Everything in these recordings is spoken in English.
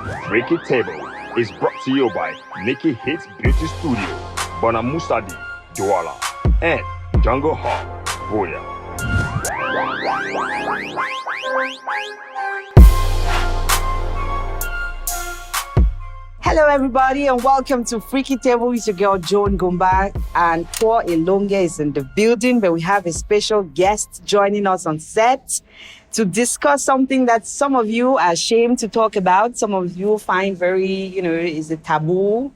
Freaky Table is brought to you by Nikki Hits Beauty Studio, Bonamusadi, Douala, and Jungle Hawk, Boya. Hello, everybody, and welcome to Freaky Table with your girl, Dr Khumbha, and Poor Elonge is in the building, but we have a special guest joining us on set to discuss something that some of you are ashamed to talk about. Some of you find very, is a taboo.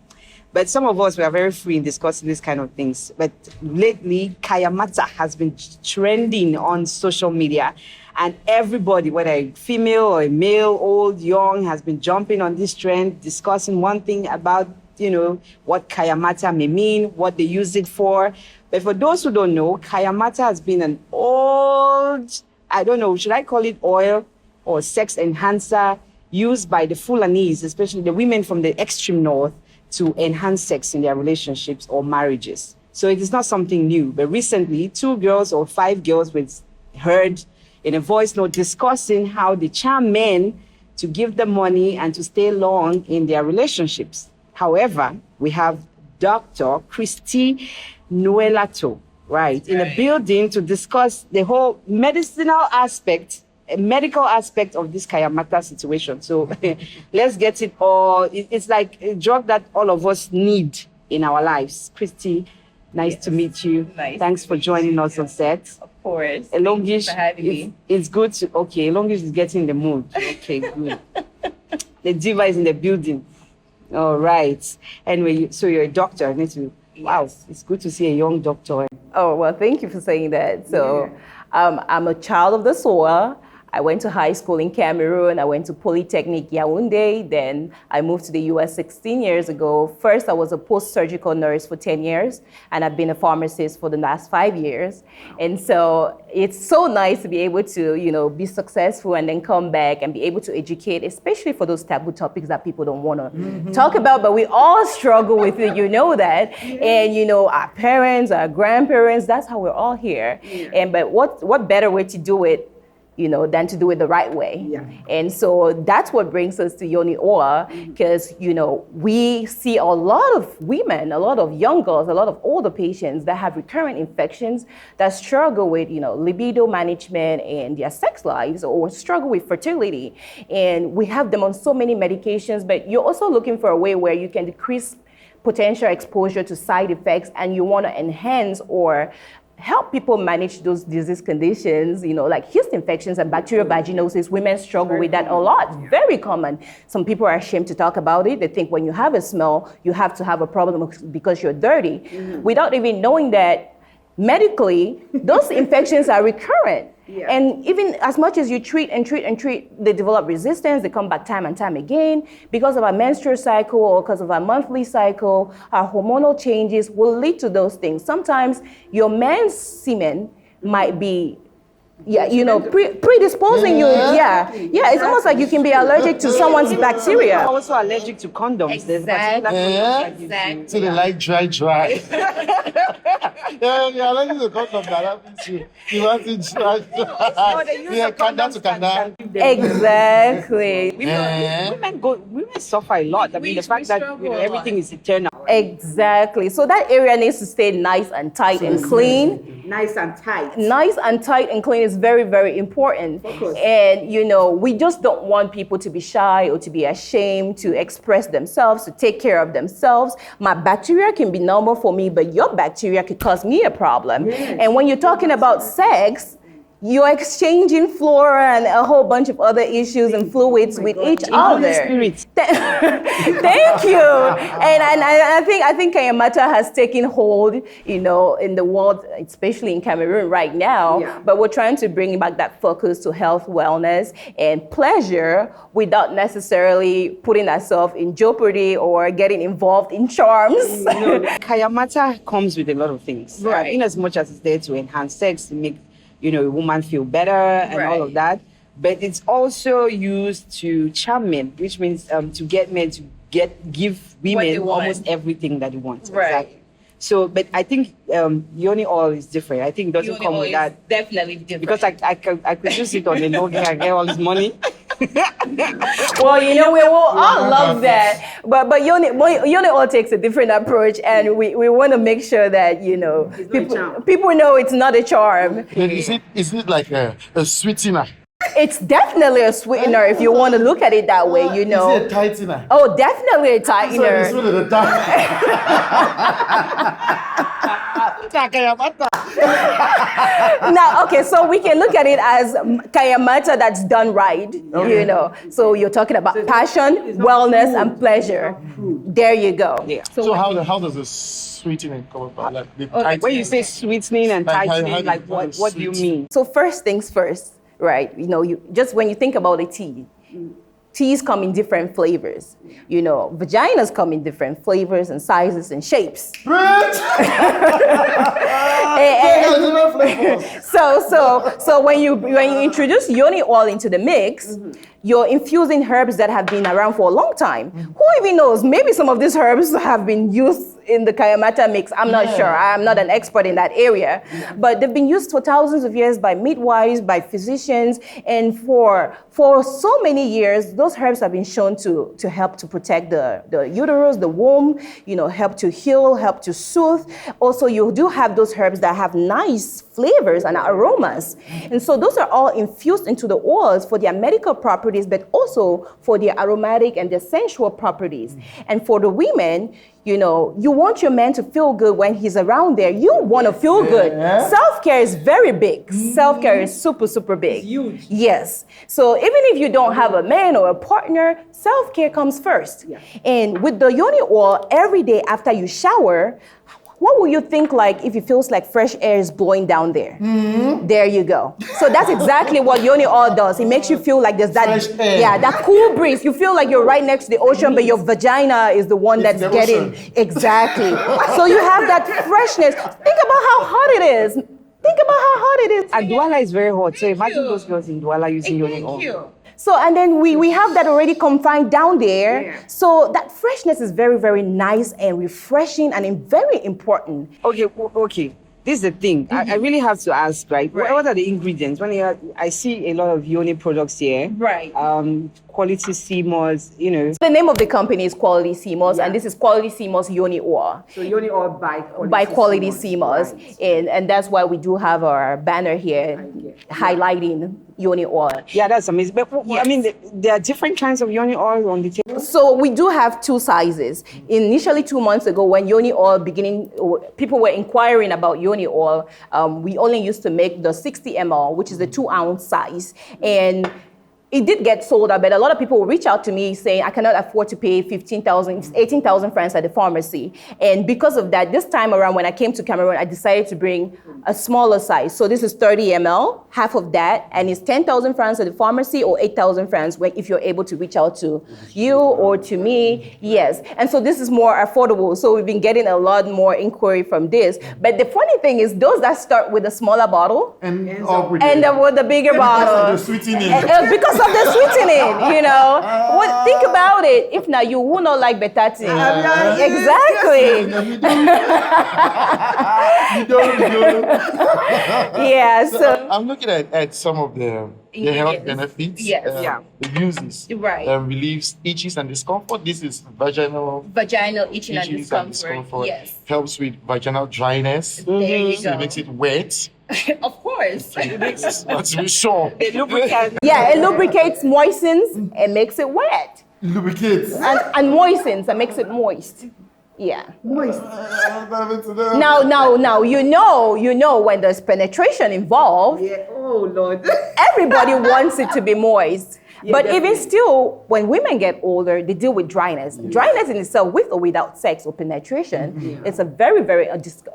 But some of us, we are very free in discussing these kind of things. But lately, Kayamatta has been trending on social media. And everybody, whether a female or a male, old, young, has been jumping on this trend, discussing one thing about, what Kayamatta may mean, what they use it for. But for those who don't know, Kayamatta has been an old, I don't know, should I call it oil or sex enhancer used by the Fulanese, especially the women from the extreme north, to enhance sex in their relationships or marriages. So it is not something new. But recently, 2 girls or 5 girls were heard in a voice note discussing how they charm men to give them money and to stay long in their relationships. However, we have Dr. Christie Khumbha, right, in a building to discuss the whole medical aspect of this Kayamatta situation. So let's get it all. It's like a drug that all of us need in our lives. Christy, nice to meet you. Thanks for joining us on set. Of course. Elongish, for having me. It's good to, Elongish is getting in the mood. Okay, good. The diva is in the building. All right. Anyway, so you're a doctor. Wow, it's good to see a young doctor. Oh, well, thank you for saying that. So I'm a child of the soil. I went to high school in Cameroon. I went to Polytechnic Yaoundé. Then I moved to the US 16 years ago. First, I was a post-surgical nurse for 10 years, and I've been a pharmacist for the last 5 years. And so it's so nice to be able to, be successful and then come back and be able to educate, especially for those taboo topics that people don't want to talk about, but we all struggle with it, that. And, our parents, our grandparents, that's how we're all here. But what better way to do it, than to do it the right way. Yeah. And so that's what brings us to Yoni Oil, because, we see a lot of women, a lot of young girls, a lot of older patients that have recurrent infections that struggle with, libido management and their sex lives, or struggle with fertility. And we have them on so many medications, but you're also looking for a way where you can decrease potential exposure to side effects, and you want to enhance or help people manage those disease conditions, like yeast infections and bacterial vaginosis. Women struggle with that a lot, very common. Some people are ashamed to talk about it. They think when you have a smell, you have to have a problem because you're dirty, without even knowing that medically, those infections are recurrent. Yeah. And even as much as you treat, they develop resistance, they come back time and time again. Because of our menstrual cycle or because of our monthly cycle, our hormonal changes will lead to those things. Sometimes your man's semen might be predisposing you. Yeah, it's almost like you can be allergic to someone's bacteria. I'm also allergic to condoms. Exactly. So they like dry. You're allergic to condoms. That means you want to dry. Kanda to kanda. Exactly. Women suffer a lot. I mean, the fact that everything is eternal. Exactly. So that area needs to stay nice and tight and clean. Nice and tight. Nice and tight and clean is very, very important. And, we just don't want people to be shy or to be ashamed to express themselves, to take care of themselves. My bacteria can be normal for me, but your bacteria could cause me a problem. Yes. And when you're talking about sex, you're exchanging flora and a whole bunch of other issues and fluids with each other. Thank you. And I think Kayamatta has taken hold, in the world, especially in Cameroon right now. Yeah. But we're trying to bring back that focus to health, wellness, and pleasure without necessarily putting ourselves in jeopardy or getting involved in charms. Kayamatta comes with a lot of things. Right. In as much as it's there to enhance sex, to make a woman feel better and all of that. But it's also used to charm men, which means to get men to give women almost everything that they want. Right. Exactly. So, but I think Yoni Oil is different. I think it doesn't come with that. Definitely different. Because I could just sit on the note and get all this money. Well, you know, we will all love that. But Yoni Oil takes a different approach, and we want to make sure that, you know, people know it's not a charm. Then is it like a sweetener? It's definitely a sweetener if you want to look at it that way, you know. Is it a tightener? Oh, definitely a So tightener. it's really the Kayamatta. Now, okay, so we can look at it as Kayamatta that's done right, you know. So you're talking about passion, wellness, and pleasure. There you go. Yeah. So how does the sweetening come about? Like the tightening? When you say sweetening and Like, how tightening, like how what do you sweet? mean? So first things first, right? You know, you just when you think about a tea, teas come in different flavors. You know, vaginas come in different flavors and sizes and shapes. So when you introduce Yoni Oil into the mix, you're infusing herbs that have been around for a long time. Who even knows? Maybe some of these herbs have been used in the Kayamatta mix. I'm not sure. I'm not an expert in that area. But they've been used for thousands of years by midwives, by physicians, and for so many years, those herbs have been shown to help to protect the uterus, the womb, you know, help to heal, help to soothe. Also, you do have those herbs that have nice flavors and aromas. And so those are all infused into the oils for their medical properties, but also for their aromatic and their sensual properties. And for the women, you know, you want your man to feel good when he's around there. You want to feel good. Self-care is very big. Self-care is super, super big. It's huge. Yes. So even if you don't have a man or a partner, self-care comes first. Yeah. And with the Yoni Oil, every day after you shower, what will you think like if it feels like fresh air is blowing down there? There you go. So that's exactly what Yoni Oil does. It makes you feel like there's that, Fresh air. yeah, that cool breeze. You feel like you're right next to the ocean, but your vagina is the one that's the getting, ocean. exactly. So you have that freshness. Think about how hot it is. Think about how hot it is. And Douala is very hot, so imagine those girls in Douala using Yoni Oil. So, and then we have that already confined down there. Yeah. So that freshness is very, very nice and refreshing and very important. Okay. This is the thing. I really have to ask, right? What are the ingredients? I see a lot of Yoni products here. Right. Quality sea moss, you know. The name of the company is Quality Sea Moss, and this is Quality Sea Moss Yoni Oil. So Yoni Oil By Quality Sea Moss. And that's why we do have our banner here highlighting Yoni Oil. Yeah, that's amazing. But I mean, there are different kinds of Yoni Oil on the table. So we do have two sizes. Initially 2 months ago, when Yoni Oil people were inquiring about Yoni Oil, we only used to make the 60 ml, which is the 2-ounce size. And it did get sold out, but a lot of people will reach out to me saying, I cannot afford to pay 18,000 francs at the pharmacy. And because of that, this time around when I came to Cameroon, I decided to bring a smaller size. So this is 30 ml, half of that, and it's 10,000 francs at the pharmacy or 8,000 francs if you're able to reach out to you or to me. Yes. And so this is more affordable. So we've been getting a lot more inquiry from this. But the funny thing is those that start with a smaller bottle And with the bigger bottle. Because of the sweetening. Because of the sweetening, you know. Think about it. If not, you will not like betati. Exactly. You don't. Yeah. So I'm looking at some of the health benefits. Yes. The uses. Right. Relieves itches and discomfort. This is vaginal itching and discomfort. Yes. Helps with vaginal dryness. There you So go. it makes it wet. Of course. That's for sure. It lubricates. Yeah, it lubricates, moistens, and makes it wet. Lubricates. And moistens and makes it moist. Yeah. Moist. Now, you know when there's penetration involved, Yeah. Oh Lord. everybody wants it to be moist. But even still, when women get older, they deal with dryness. Dryness in itself, with or without sex or penetration, it's a very, very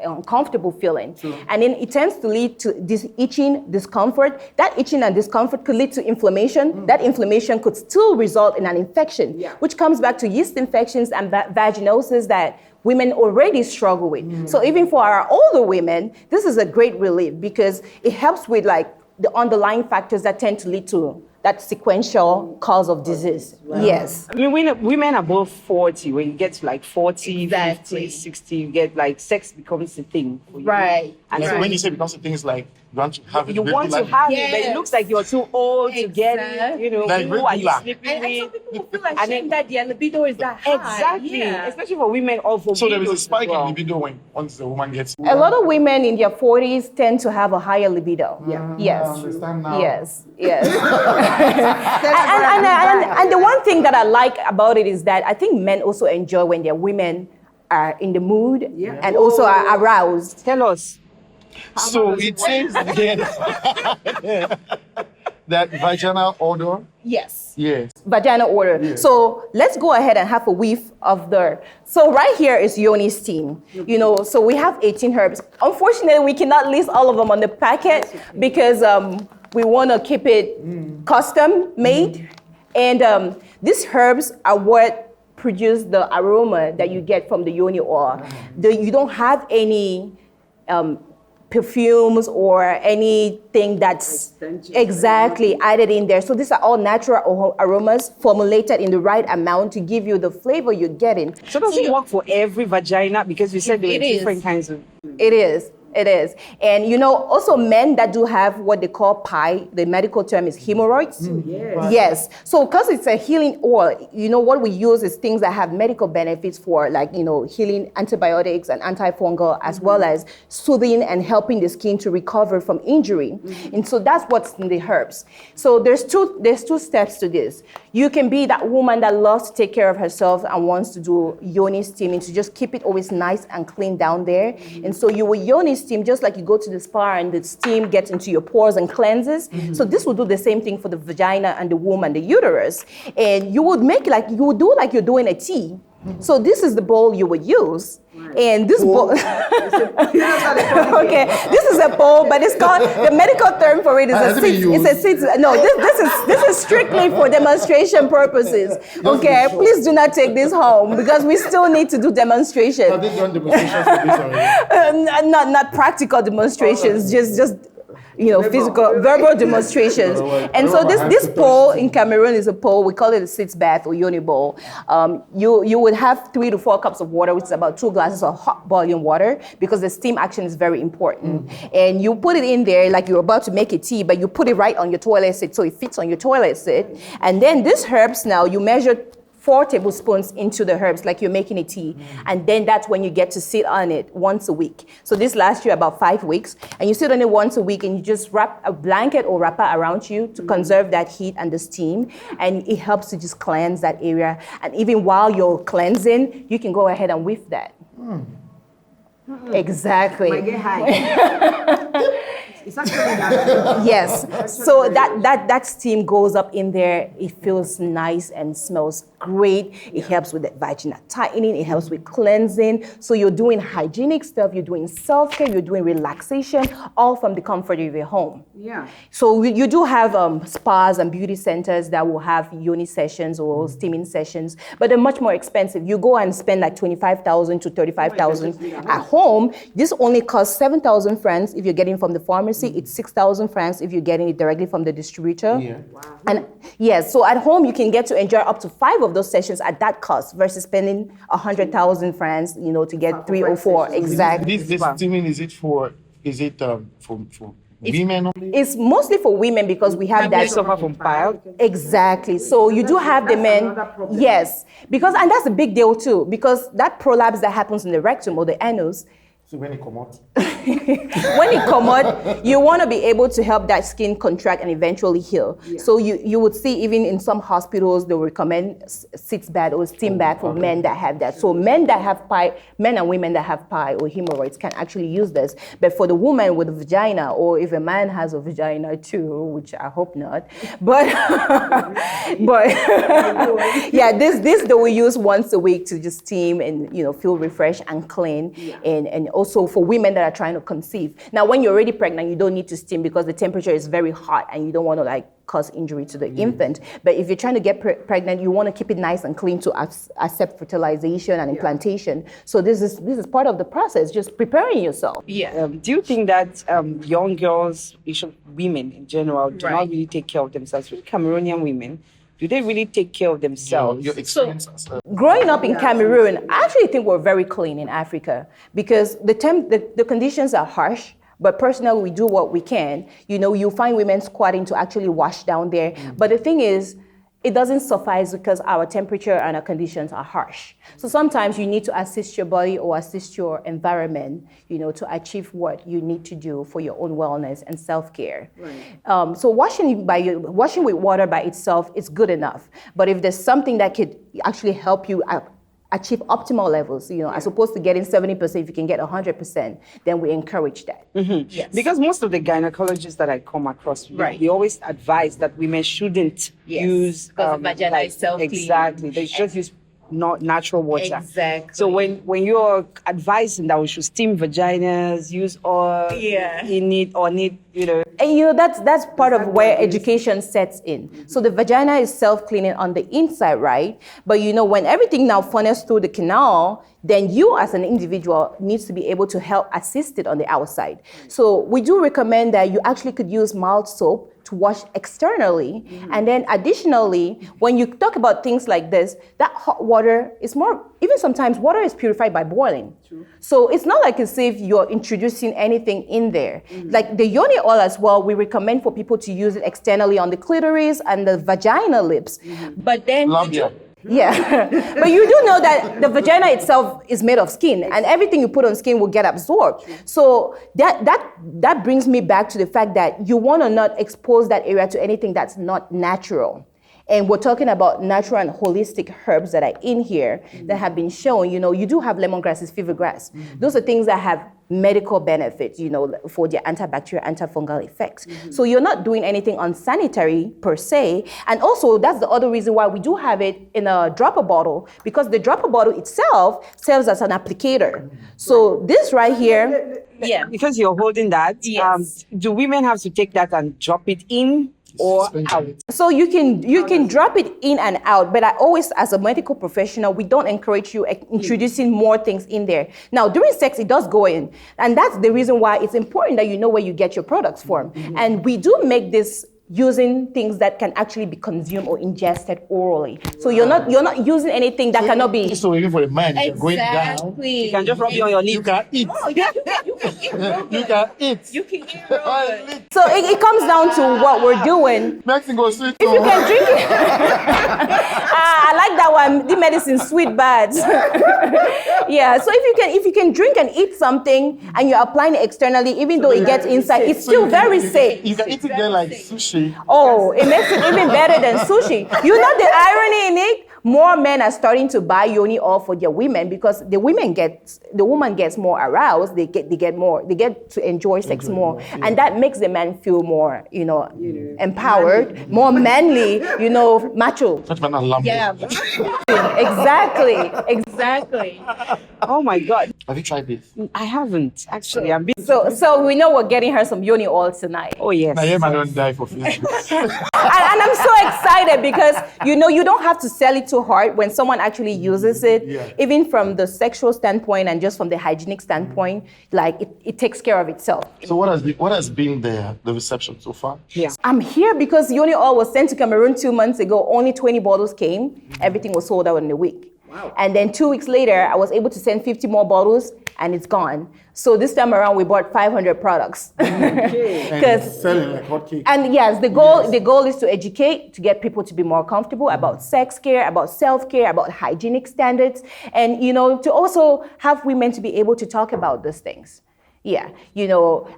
uncomfortable feeling. And then it tends to lead to this itching, discomfort. That itching and discomfort could lead to inflammation. That inflammation could still result in an infection, which comes back to yeast infections and vaginosis that women already struggle with. So even for our older women, this is a great relief because it helps with like the underlying factors that tend to lead to that sequential cause of disease. Yes. I mean, when women above 40, when you get to like 40, Exactly. 50, 60, you get like sex becomes a thing for you. Right. And Like so when you say because of things like you want to have it you want to regularly. have it, but it looks like you're too old to get it. You know, Like who are you regular. sleeping And with? some people feel And ashamed then- that their libido is that high. Exactly, Yeah. especially for women or for So there is a widows spike as well. in libido when once the woman gets A lot of women in their 40s tend to have a higher libido. Yes. I understand now. Yes, yes. and the one thing that I like about it is that I think men also enjoy when their women are in the mood and also are aroused. Tell us. So it says again that vaginal odor. Yes. Yes. Vaginal odor. Yeah. So let's go ahead and have a whiff of the. So right here is Yoni steam. You know, so we have 18 herbs. Unfortunately, we cannot list all of them on the packet because we want to keep it custom made. And these herbs are what produce the aroma that you get from the Yoni oil. You don't have any perfumes or anything that's exactly added in there. So these are all natural aromas formulated in the right amount to give you the flavor you're getting. So does it work for every vagina? Because you said there were It is. different kinds of. It is. It is. And you know, also men that do have what they call PI, the medical term is hemorrhoids. Yes. So because it's a healing oil, you know, what we use is things that have medical benefits for, like, you know, healing antibiotics and antifungal, as well as soothing and helping the skin to recover from injury. And so that's what's in the herbs. So there's two steps to this. You can be that woman that loves to take care of herself and wants to do yoni steaming to just keep it always nice and clean down there. And so you will yoni steam just like you go to the spa and the steam gets into your pores and cleanses. So this will do the same thing for the vagina and the womb and the uterus. And you would make like, you would do like you're doing a tea. So this is the bowl you would use. And this bowl, okay, this is a bowl, but it's called, the medical term for it is a seat. It's a seat. No, this is strictly for demonstration purposes. Okay, please do not take this home because we still need to do demonstration. Have they done demonstrations for this already? Not practical demonstrations, just you know, physical, verbal demonstrations. And so this pole in Cameroon is a pole, we call it a sitz bath or yoni bowl. You would have 3 to 4 cups of water, which is about 2 glasses of hot boiling water, because the steam action is very important. And you put it in there like you're about to make a tea, but you put it right on your toilet seat, so it fits on your toilet seat. And then these herbs now, you measure 4 tablespoons into the herbs like you're making a tea. And then that's when you get to sit on it once a week. So this lasts you about 5 weeks. And you sit on it once a week and you just wrap a blanket or wrapper around you to conserve that heat and the steam. And it helps to just cleanse that area. And even while you're cleansing, you can go ahead and whiff that. Exactly. Might get high. It's actually that. Yes. So that steam goes up in there. It feels nice and smells great. It helps with the vaginal tightening. It helps with cleansing. So you're doing hygienic stuff. You're doing self-care. You're doing relaxation, all from the comfort of your home. Yeah. So you do have spas and beauty centers that will have yoni sessions or steaming sessions, but they're much more expensive. You go and spend like 25,000 to 35,000 at home. This only costs 7,000 francs if you're getting from the pharmacy. It's 6,000 francs if you're getting it directly from the distributor. Yeah. Wow. And yes, so at home you can get to enjoy up to 5 of those sessions at that cost versus spending 100,000 francs, you know, to get 3 or 4. Exactly. This steaming, is it for women only? It's mostly for women because we have They that. suffer from bile. Exactly. So you do have the men. another problem. Yes, because and that's a big deal too, because that prolapse that happens in the rectum or the anus, So when it come out? when it come out, you want to be able to help that skin contract and eventually heal. So you would see even in some hospitals they will recommend sitz bath or steam bath for men that have that. So men that have PI, men and women that have PI or hemorrhoids can actually use this. But for the woman with a vagina, or if a man has a vagina too, which I hope not, but yeah, this they will use once a week to just steam and, you know, feel refreshed and clean. And also for women that are trying to conceive. Now, when you're already pregnant, you don't need to steam because the temperature is very hot and you don't want to like cause injury to the infant. But if you're trying to get pregnant, you want to keep it nice and clean to accept fertilization and implantation. So this is part of the process, just preparing yourself. Yeah. Do you think that young girls, women in general, do not really take care of themselves? With Cameroonian women, do they really take care of themselves? Your experience as a Growing up in Cameroon, I actually think we're very clean in Africa because the conditions are harsh. But personally, we do what we can. You find women squatting to actually wash down there. But the thing is, it doesn't suffice because our temperature and our conditions are harsh. So sometimes you need to assist your body or assist your environment, to achieve what you need to do for your own wellness and self-care. Right. So washing with water by itself is good enough. But if there's something that could actually help you achieve optimal levels, as opposed to getting 70%, if you can get 100%, then we encourage that. Yes. Because most of the gynecologists that I come across, they always advise that women shouldn't use because the vagina is self-clean. Exactly. They should use not natural water. Exactly. So when you're advising that we should steam vaginas, use oil, need And that's part of where education sets in. So the vagina is self-cleaning on the inside, right? But when everything now funnels through the canal, then you as an individual needs to be able to help assist it on the outside. So we do recommend that you actually could use mild soap to wash externally. And then additionally, when you talk about things like this, that hot water is even sometimes water is purified by boiling. True. So it's not like as if you're introducing anything in there. Like the Yoni oil as well, we recommend for people to use it externally on the clitoris and the vaginal lips. But then yeah, but you do know that the vagina itself is made of skin, and everything you put on skin will get absorbed. So that brings me back to the fact that you want to not expose that area to anything that's not natural. And we're talking about natural and holistic herbs that are in here that have been shown. You do have lemongrass, fever grass. Those are things that have medical benefits, for their antibacterial, antifungal effects. So you're not doing anything unsanitary per se. And also, that's the other reason why we do have it in a dropper bottle, because the dropper bottle itself serves as an applicator. So this right here, because you're holding that, do women have to take that and drop it in or out? So you can drop it in and out, but I always, as a medical professional, we don't encourage you introducing more things in there. Now, during sex, it does go in, and that's the reason why it's important that you know where you get your products from. And we do make this using things that can actually be consumed or ingested orally. So you're not using anything that cannot be. So even for a man, you're going down. You can just rub it on your lips. You can eat. Oh, you can eat real You can eat. You can eat real good. So it comes down to what we're doing. Mexico sweet. If you can drink it. I like that one. The medicine sweet bad. Yeah. So if you can drink and eat something and you're applying it externally, even though it gets inside, it's still very safe. You can eat it there like sushi. Oh, it makes it even better than sushi. You know the irony in it? More men are starting to buy Yoni oil for their women because the woman gets more aroused. They get to enjoy sex more, and that makes the man feel more, empowered, more manly, macho. Yeah, exactly. Oh my God, have you tried this? I haven't actually. So we know we're getting her some Yoni oil tonight. Oh yes. I don't die for Facebook. And I'm so excited because you don't have to sell it too hard when someone actually uses it, even from the sexual standpoint and just from the hygienic standpoint, like it takes care of itself. So what has been the reception so far? Yeah. I'm here because Yoni oil was sent to Cameroon 2 months ago. Only 20 bottles came. Everything was sold out in a week. Wow. And then 2 weeks later, I was able to send 50 more bottles and it's gone. So this time around, we bought 500 products. Okay. And selling like hotcakes. And yes, the goal is to educate, to get people to be more comfortable about sex care, about self-care, about hygienic standards, and to also have women to be able to talk about these things. Yeah,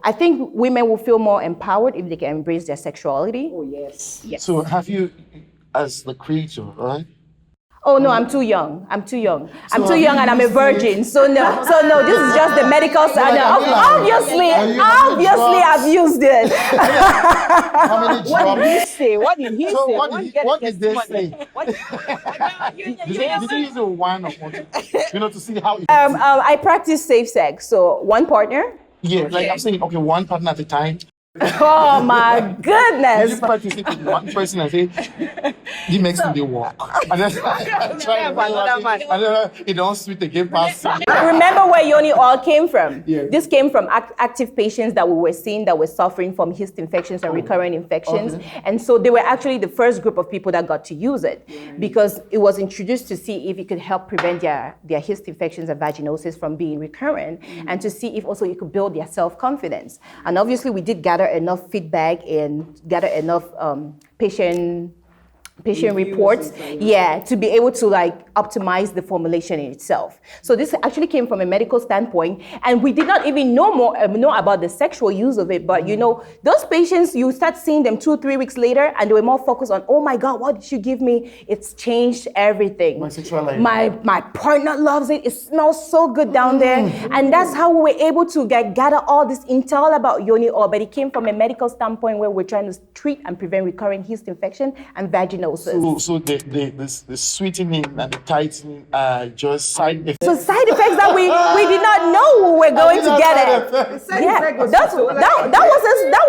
I think women will feel more empowered if they can embrace their sexuality. Oh yes. So have you, as the creator, right? Oh no, I'm too young. I'm too young and I'm a virgin. So no, this is just the medical side. Obviously, I've used it. How many What did he say? What did he say? What did they say? Did you use one or more? To see how it I practice safe sex. So one partner. Yeah, like I'm saying, okay, one partner at a time. Oh my Did you goodness. practice it with one person and say, he makes me walk. And then it don't sweet again past. Remember where Yoni Oil came from? Yes. This came from active patients that we were seeing that were suffering from yeast infections and recurrent infections. Okay. And so they were actually the first group of people that got to use it because it was introduced to see if it could help prevent their yeast infections and vaginosis from being recurrent and to see if also it could build their self-confidence. And obviously we did gather enough feedback and gather enough patient reports, to be able to like optimize the formulation in itself. So this actually came from a medical standpoint, and we did not even know about the sexual use of it. But you know, those patients, you start seeing them 2-3 weeks later, and they were more focused on, oh my God, what did you give me? It's changed everything. My sexual life. My partner loves it. It smells so good down there, and that's how we were able to gather all this intel about Yoni Oil. But it came from a medical standpoint where we're trying to treat and prevent recurrent yeast infection and vaginosis. So the sweetening and the tightening are just side effects. So side effects that we did not know we were going to get it. That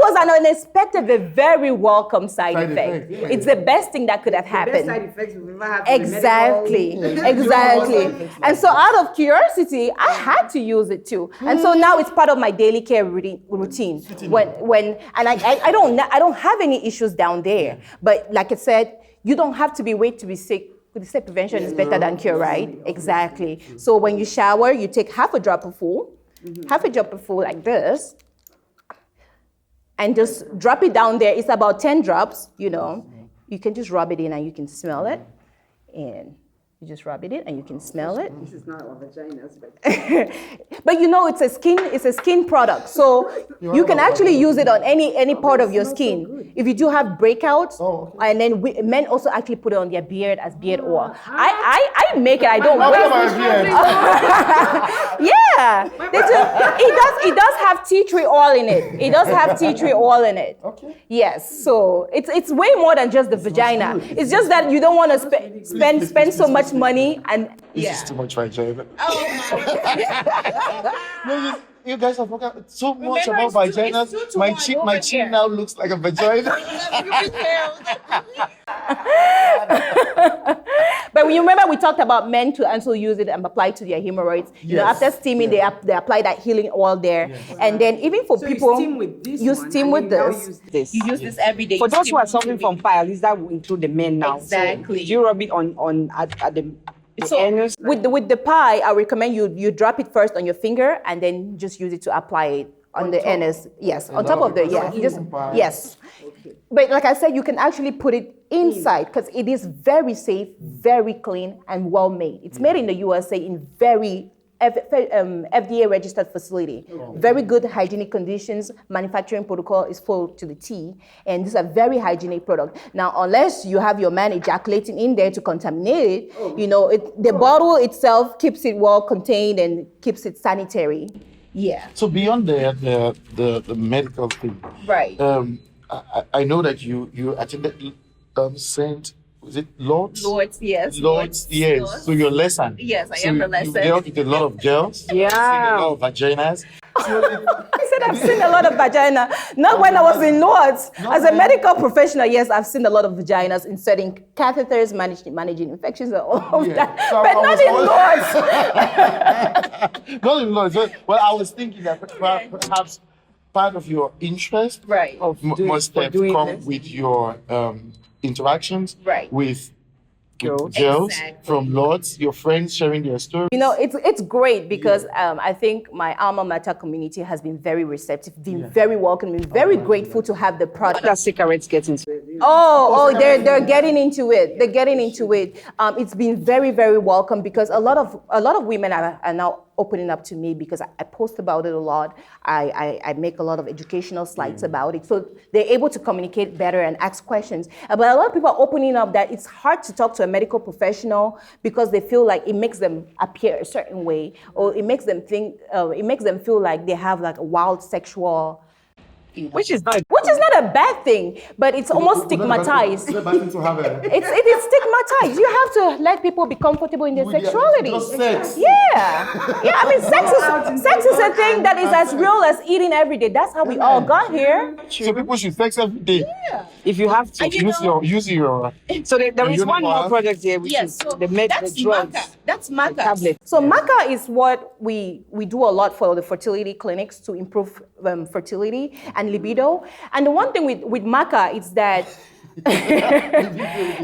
was an unexpected, but very welcome side effect. effect. It's the best thing that could have happened. Side effects we've ever had. Exactly. And so out of curiosity, I had to use it too. And so now it's part of my daily care routine. I don't have any issues down there. But like I said, you don't have to be wait to be sick. They say prevention is better than cure, right? Exactly. So when you shower, you take half a dropper full like this, and just drop it down there. It's about 10 drops, you know. You can just rub it in and you can smell it. And you just rub it in and you can smell it. This is not our vaginas, but But you know, it's a skin product. So you can actually use it on any part of your skin. If you do have breakouts, and then men also actually put it on their beard as beard oil. I make it, I don't wear it. Yeah. It does have tea tree oil in it. It does have tea tree oil in it. Okay. Yes. So it's way more than just the vagina. It's just that you don't want to spend so much money and This is too much vagina. No, you guys have forgotten so much about vaginas. My chin now looks like a vagina. But you remember we talked about men to also use it and apply to their hemorrhoids. You know, after steaming, they apply that healing oil there. And then even for people, you steam with this. You use this every day. For those who are suffering from piles, that will include the men now. Exactly. So, do you rub it at the anus? With the pie, I recommend you drop it first on your finger and then just use it to apply it on the anus. Yes, on top of the yes. But like I said, you can actually put it inside because it is very safe, very clean, and well made. It's made in the USA in very FDA registered facility. Very good hygienic conditions. Manufacturing protocol is full to the T, and this is a very hygienic product. Now, unless you have your man ejaculating in there to contaminate it, you know, the bottle itself keeps it well contained and keeps it sanitary. Yeah. So beyond the medical thing, Right. I know that you attended Saint. Was it Lord's? Lord's, yes. Lord's, yes. Lord's. So your lesson. Yes, I am the lesson. You dealt with a lot of girls. Yeah. Seen a lot of vaginas. I said I've seen a lot of vagina. Not when I was in Lord's. As a medical professional, yes, I've seen a lot of vaginas, inserting catheters, managing infections and all of that. So but not in Lord's. Not in Lord's. Well, I was thinking that perhaps part of your interest must have come with your interactions with girls from Lords, your friends sharing their stories. You know, it's great because I think my alma mater community has been very receptive, been very welcoming, very grateful to have the product. That cigarettes get into it. They're getting into it. They're getting into it. It's been very, very welcome because a lot of women are now opening up to me because I post about it a lot. I make a lot of educational slides about it. So they're able to communicate better and ask questions. But a lot of people are opening up that it's hard to talk to a medical professional because they feel like it makes them appear a certain way, or it makes them feel like they have like a wild sexual Which is not a bad thing, but it's almost stigmatized. It's a bad thing to have it is stigmatized. You have to let people be comfortable in their sexuality. Just sex. Yeah. I mean, sex is a thing that is as real as eating every day. That's how we all got here. So people should sex every day. Yeah. If you have to. Use your. So there is one more project here, which is so the drugs. Maca. That's Maca. Tablet. So Maca is what we do a lot for the fertility clinics to improve fertility and libido. And the one thing with Maca is that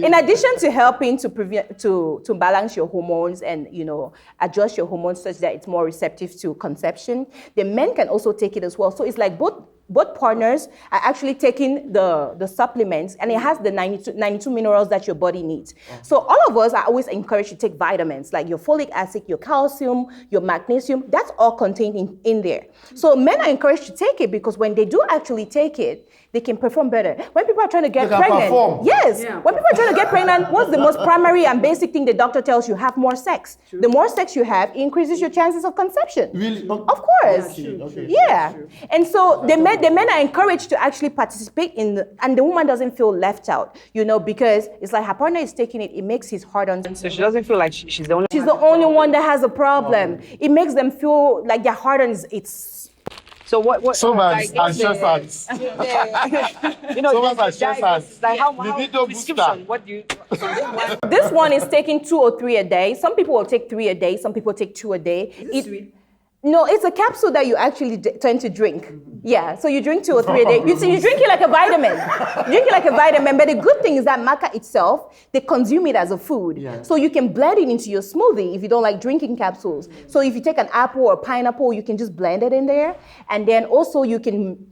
in addition to helping to balance your hormones and adjust your hormones such that it's more receptive to conception, the men can also take it as well. So it's like both partners are actually taking the supplements, and it has the 92 minerals that your body needs. So all of us are always encouraged to take vitamins like your folic acid, your calcium, your magnesium. That's all contained in there. So men are encouraged to take it because when they do actually take it, they can perform better. When people are trying to get pregnant, when people are trying to get pregnant, what's the most primary and basic thing the doctor tells you? Have more sex. True. The more sex you have, it increases your chances of conception. Really? Of course. Okay. Yeah. And so the men are encouraged to actually participate and the woman doesn't feel left out, because it's like her partner is taking it, it makes his heart on. So she doesn't feel like she's the only She's the only one that has a problem. It makes them feel like their heart on it's. So what? So much exercise. Like how prescription? What do you? This one is taking 2 or 3 a day. Some people will take 3 a day. Some people take 2 a day. Is it sweet? No, it's a capsule that you actually tend to drink. Yeah, so you drink 2 or 3 a day. You drink it like a vitamin. But the good thing is that Maca itself, they consume it as a food. Yeah. So you can blend it into your smoothie if you don't like drinking capsules. So if you take an apple or pineapple, you can just blend it in there. And then also you can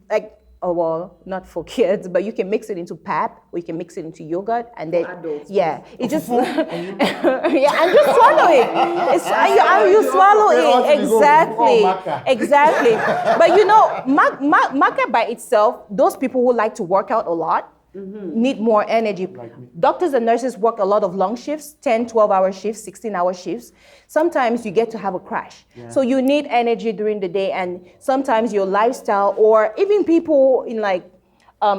not for kids, but you can mix it into pap, or you can mix it into yogurt, and then it just and just swallow it. You swallow it exactly. But Maca by itself, those people who like to work out a lot need more energy. Doctors and nurses work a lot of long shifts, 10, 12-hour shifts, 16-hour shifts. Sometimes you get to have a crash. Yeah. So you need energy during the day, and sometimes your lifestyle, or even people in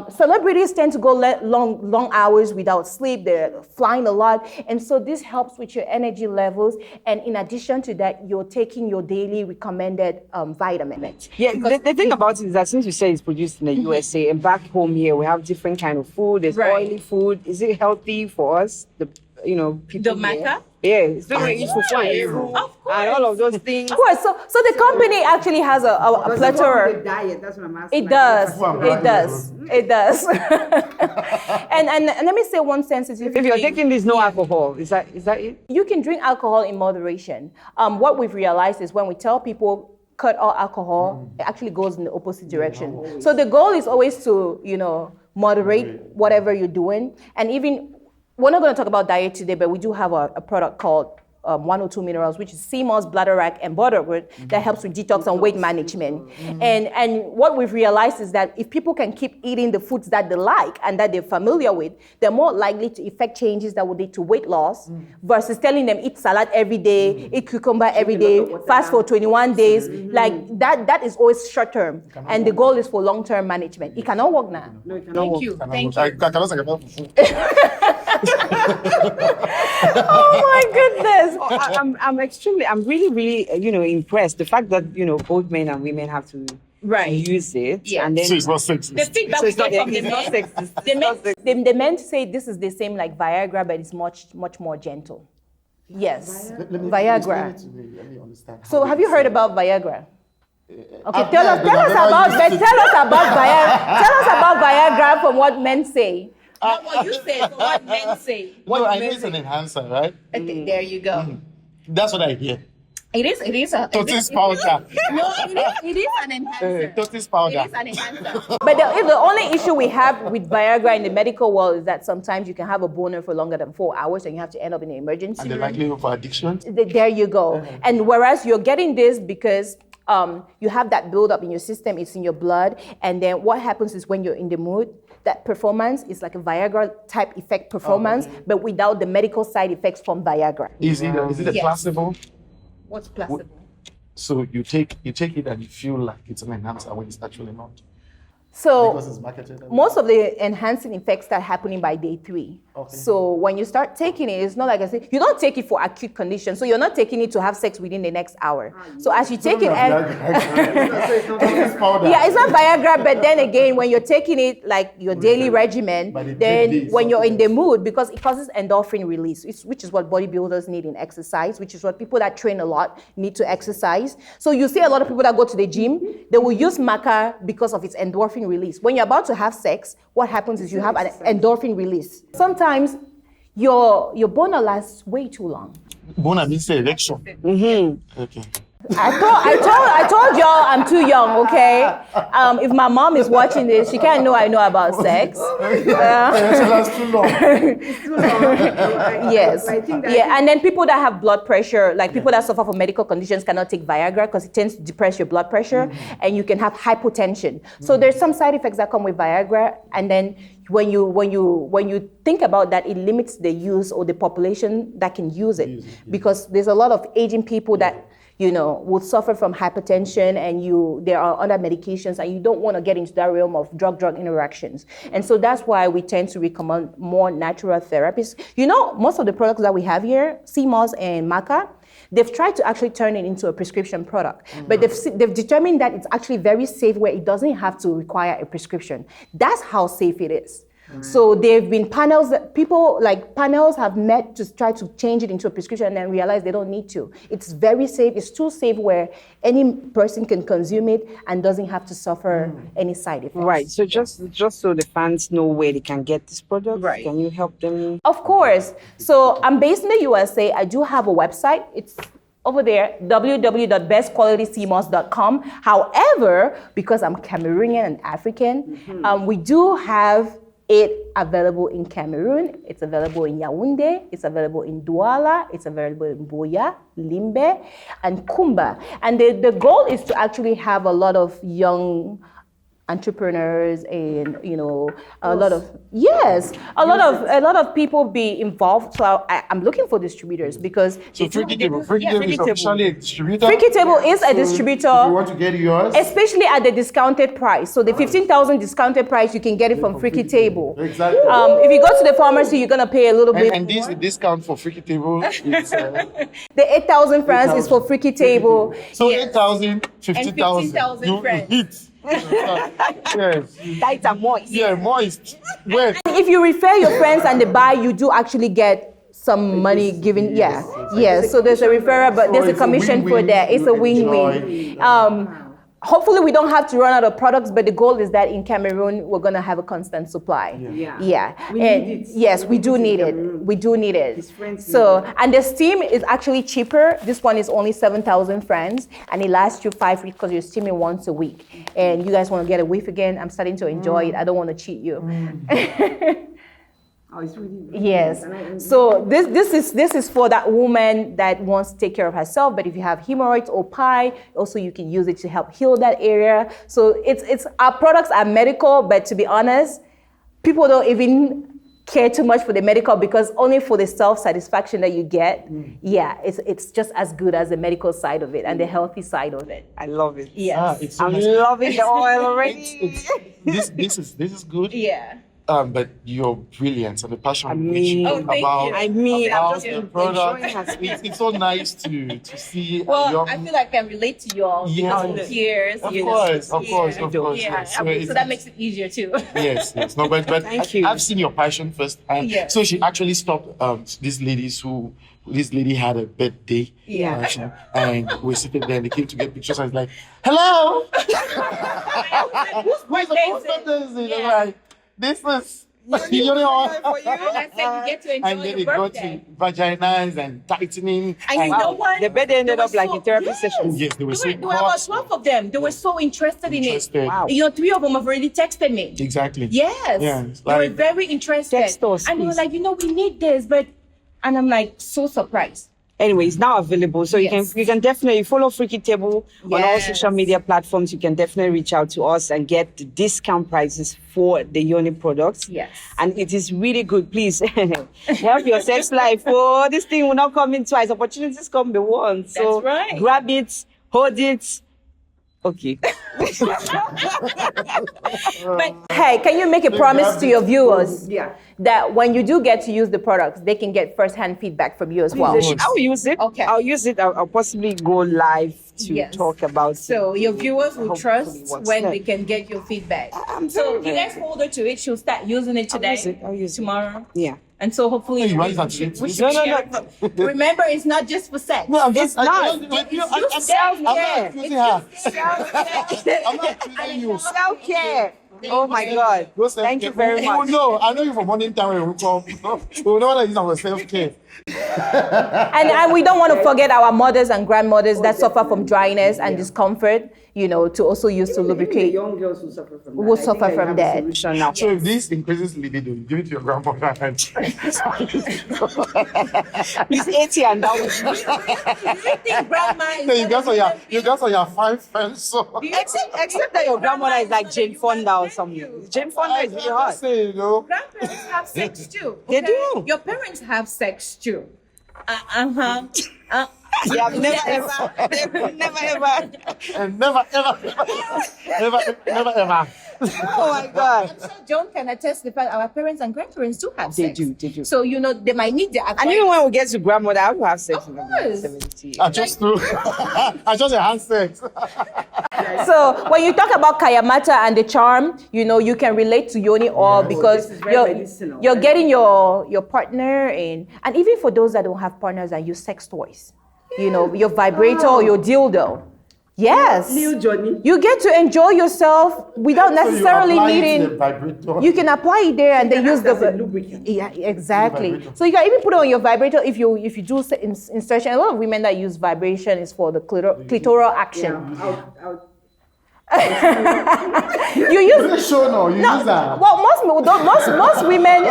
celebrities tend to go long hours without sleep. They're flying a lot. And so this helps with your energy levels. And in addition to that, you're taking your daily recommended vitamins. Yeah, the thing about it is that since you say it's produced in the USA, and back home here, we have different kind of food. There's oily food. Is it healthy for us? People the Maca? Yeah, it's very easy for and all of those things. Of course. So the company actually has a plethora. The diet, that's what I'm asking. It does. And let me say one sensitive thing. If you're taking this, no alcohol, is that it? You can drink alcohol in moderation. What we've realized is when we tell people cut all alcohol, it actually goes in the opposite direction. So the goal is always to, moderate whatever you're doing. And even, we're not going to talk about diet today, but we do have a product called 102 minerals, which is sea moss, bladderwrack, and butterwood that helps with detox and weight management. And what we've realized is that if people can keep eating the foods that they like and that they're familiar with, they're more likely to effect changes that will lead to weight loss versus telling them eat salad every day, eat cucumber every day, fast for 21 days. Like that is always short term. And the goal is for long-term management. It cannot work now. No, it cannot work. Thank you. Oh my goodness. I'm really, impressed. The fact that, both men and women have to use it. Yeah. And then so it's not sexist. The feedback we get from the men, the men say this is the same like Viagra, but it's much, much more gentle. Yes. Viagra. Let me understand. So have you heard about Viagra? Okay, tell us about Viagra. Tell us about Viagra from what men say. Not what you say, but what men say. I know it's an enhancer, right? There you go. That's what I hear. It is a Totis powder. No, it is an enhancer. Totis powder. It is an enhancer. But the only issue we have with Viagra in the medical world is that sometimes you can have a boner for longer than 4 hours and you have to end up in an emergency room. And the likelihood for addiction? There you go. And whereas you're getting this because you have that buildup in your system, it's in your blood, and then what happens is when you're in the mood, that performance is like a Viagra type effect performance, but without the medical side effects from Viagra. Is it a placebo? What's placebo? So you take it and you feel like it's an enhancer when it's actually not. So because it's marketed. most of the enhancing effects start happening by day 3. Okay. So when you start taking it, it's not like I say, you don't take it for acute conditions. So you're not taking it to have sex within the next hour. So as you take it, it's not Viagra, but then again, when you're taking it like your daily regimen, then when you're in the mood, because it causes endorphin release, which is what bodybuilders need in exercise, which is what people that train a lot need to exercise. So you see a lot of people that go to the gym, they will use Maca because of its endorphin release. When you're about to have sex, what happens is you have an endorphin release. Sometimes your boner lasts way too long. Boner means erection. Mm-hmm. Okay. I told y'all I'm too young, okay? If my mom is watching this, she can't know I know about sex. That's too long. It's too long. Yes. And then people that have blood pressure, like people that suffer from medical conditions cannot take Viagra because it tends to depress your blood pressure, and you can have hypotension. So there's some side effects that come with Viagra, and then when you think about that, it limits the use or the population that can use it, because there's a lot of aging people that would suffer from hypertension, and there are other medications, and you don't want to get into that realm of drug-drug interactions. And so that's why we tend to recommend more natural therapies. Most of the products that we have here, CMOS and Maca, they've tried to actually turn it into a prescription product, but they've determined that it's actually very safe where it doesn't have to require a prescription. That's how safe it is. So there have been panels have met to try to change it into a prescription and then realize they don't need to. It's very safe. It's too safe where any person can consume it and doesn't have to suffer any side effects. Right. So just so the fans know where they can get this product, can you help them? Of course. So I'm based in the USA. I do have a website. It's over there, www.bestqualitycmos.com. However, because I'm Cameroonian and African, we do have it available in Cameroon, it's available in Yaoundé, it's available in Douala, it's available in Buea, Limbe, and Khumbha. And the goal is to actually have a lot of young entrepreneurs and a lot of people be involved. So I'm looking for distributors because Freaky Table is officially a distributor. Freaky Table is a distributor. If you want to get yours, especially at the discounted price. So the 15,000 discounted price, you can get it from Freaky Table. Exactly. If you go to the pharmacy, you're gonna pay a little bit. And this discount for Freaky Table is the 8,000 francs is for Freaky Table. So 8,000, 50,000. You hit. Yes. Tight and moist. Yeah, moist. Wet. If you refer your friends and they buy, you do actually get some money given. Yes. So there's a referral, but there's a commission for that. It's a win-win. Hopefully we don't have to run out of products, but the goal is that in Cameroon, we're going to have a constant supply. We need it. Yes, we do need it. We do need it. So, and the steam is actually cheaper. This one is only 7,000 francs, and it lasts you 5 weeks because you're steaming once a week. And you guys want to get a whiff again? I'm starting to enjoy it. I don't want to cheat you. Oh, it's really good. Yes. So this is for that woman that wants to take care of herself. But if you have hemorrhoids or pie, also you can use it to help heal that area. So it's our products are medical, but to be honest, people don't even care too much for the medical because only for the self-satisfaction that you get, it's just as good as the medical side of it and the healthy side of it. I love it. Yes. I'm loving the oil already. This is good. Yeah. But your brilliance and the passion about the product. It's so nice to see. Well, I feel like I can relate to you all. Peers. Of course. Yeah. So that makes it easier too. Yes. No, but Thank you. I've seen your passion first. So she actually stopped these ladies this lady had a birthday. And we're sitting there and they came to get pictures. I was like, hello. Who's birthday? This is Yoni Oil for you. And I said you get to enjoy and then your it birthday. got to vaginas and tightening. And you know what? The bed ended up like a therapy session. Yes, they were so There were about 12 of them. They were so interested in it. Wow. 3 of them have already texted me. Exactly. Yes. Yeah, they were very interested. Text us, and they were please. like, we need this, and I'm like so surprised. Anyway, it's now available. So you can definitely follow Freaky Table on all social media platforms. You can definitely reach out to us and get the discount prices for the Yoni products. Yes. And it is really good. Please help your sex life. Oh, this thing will not come in twice. Opportunities come but once. So That's right. grab it, hold it, Okay. But hey, can you make a promise to your viewers that when you do get to use the products, they can get first-hand feedback from you as well? I'll use it. Okay. I'll use it. I'll possibly go live to talk about So your viewers will trust when they next. can get your feedback. So you guys hold her to it. She'll start using it today. I'll use it. Tomorrow. Yeah. And so hopefully You want that shit? we should share it. Remember, it's not just for sex. No, I'm It's just, not. I'm It's not accusing her. Self-care. I'm not accusing you. Self-care. Oh my God. Go self-care. Thank you very much. No, I know you from morning time when we come. We know that it's our self-care. And we don't want to forget our mothers and grandmothers that suffer from dryness and discomfort, you know, to also use to lubricate. Young girls who suffer from that. Will suffer from that. So if this increases libido, you give it to your grandmother and He's 80 and now. Grandma is then you got your 5 friends. So Except that your grandmother is like Jane Fonda or something. Jane Fonda is really hot. say, you know. Grandparents have sex too. They do. Your parents have sex too. They have never ever. And never ever. Oh my God. I'm sure Joan can attest the fact our parents and grandparents do have They sex. They do. So, you know, they might need the And even when we get to grandmother, I will have sex with course. 70. I just do. I just enhance sex. So when you talk about Kayamatta and the charm, you know, you can relate to Yoni Oil because you're getting your partner in, and even for those that don't have partners and use sex toys, you know, your vibrator or your dildo. Yes. New Johnny. You get to enjoy yourself without necessarily needing. You can apply it there and then use the lubricant. Yeah, exactly. So you can even put it on your vibrator if you do insertion. A lot of women that use vibration is for the clitoral action. You use Sure, no, you use that. well, most women.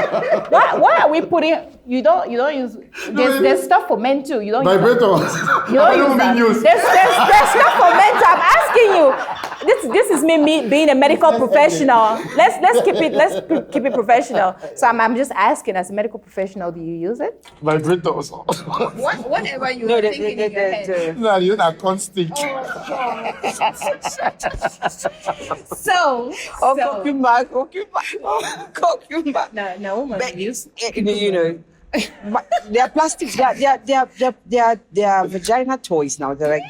Why are we putting? You don't use. There's stuff for men too. You don't Vibrator. You don't use that. There's stuff for men too. I'm asking you. This is me being a medical professional. Let's keep it professional. So I'm just asking, as a medical professional, do you use it? Vibrators. Whatever you're thinking in your head. No, you're not constant. So. Cucumber. No, woman. You know, but they are plastics. They are vagina toys now. They're like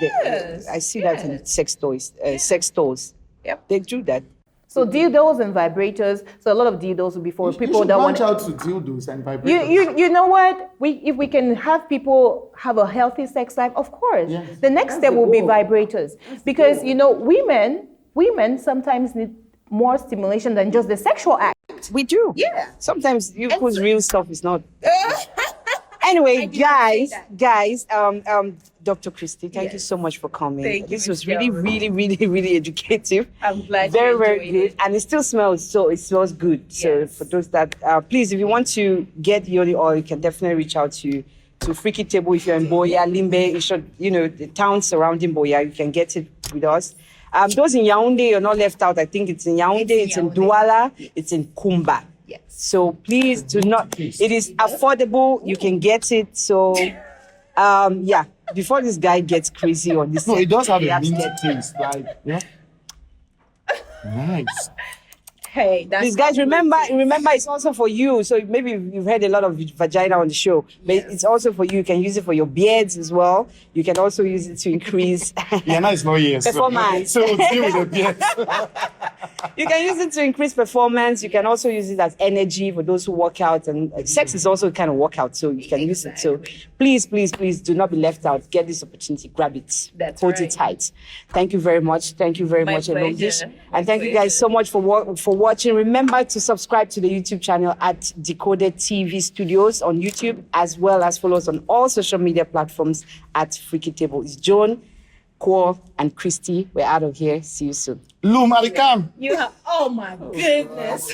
I see that in sex toys, sex stores. Yep. They do that. So dildos and vibrators. So a lot of dildos will be for people that want. Branch out to dildos and vibrators. You know what? If we can have people have a healthy sex life, of course. Yes. The next step will be vibrators, because you know women sometimes need more stimulation than just the sexual act. We do. Yeah. Sometimes you put real stuff is not. Anyway, guys, Dr. Christie, thank you so much for coming. Thank you, This was Michelle. really educative. I'm glad very you very enjoyed good, and it still smells it smells good. So Yes. for those that please, if you want to get Yoni Oil, you can definitely reach out to Freaky Table if you're in Boya, Limbe, the towns surrounding Boya. You can get it with us. Those in Yaoundé, you're not left out. I think it's in Yaoundé, it's in Douala, it's in Khumbha. Yes. So please do not. It is affordable. You can get it. So, yeah. Before this guy gets crazy on this, No, it does have he a has to mint get- taste. Like, yeah. Nice. Hey, that's These guys, remember, it's also for you. So maybe you've heard a lot of vagina on the show, but it's also for you. You can use it for your beards as well. You can also use it to increase. Yeah, now it's no yes. Performance. So we'll deal with the beard. You can use it to increase performance. You can also use it as energy for those who work out. And sex is also a kind of workout, so you can use it. So please do not be left out. Get this opportunity. Grab it. That's Hold right. it tight. Thank you very much. Thank you very My much, Elongish. pleasure. And thank you guys so much for watching. Remember to subscribe to the YouTube channel at Decoded TV Studios on YouTube, as well as follow us on all social media platforms at Freaky Table. It's Joan, Quo, and Christy. We're out of here. See you soon. Loom, Alicam. You have. Oh my goodness.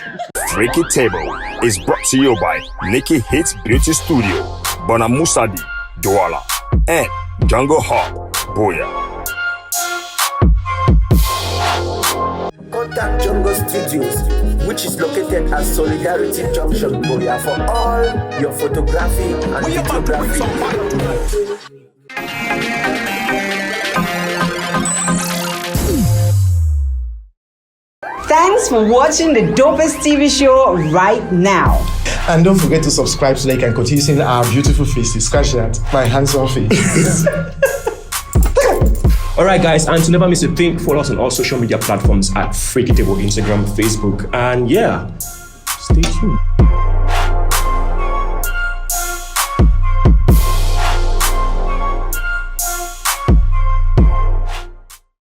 Freaky Table is brought to you by Nikki Hits Beauty Studio, Bonamusadi, Douala, and Jungle Hall, Boya. Contact Jungle Studios, which is located at Solidarity Junction, Boya, for all your photography and videography. Thanks for watching the dopest TV show right now. And don't forget to subscribe so that you can continue seeing our beautiful faces. Scratch that, my handsome face. Alright guys, and to never miss a thing, follow us on all social media platforms at Freaky Table, Instagram, Facebook, and yeah, stay tuned.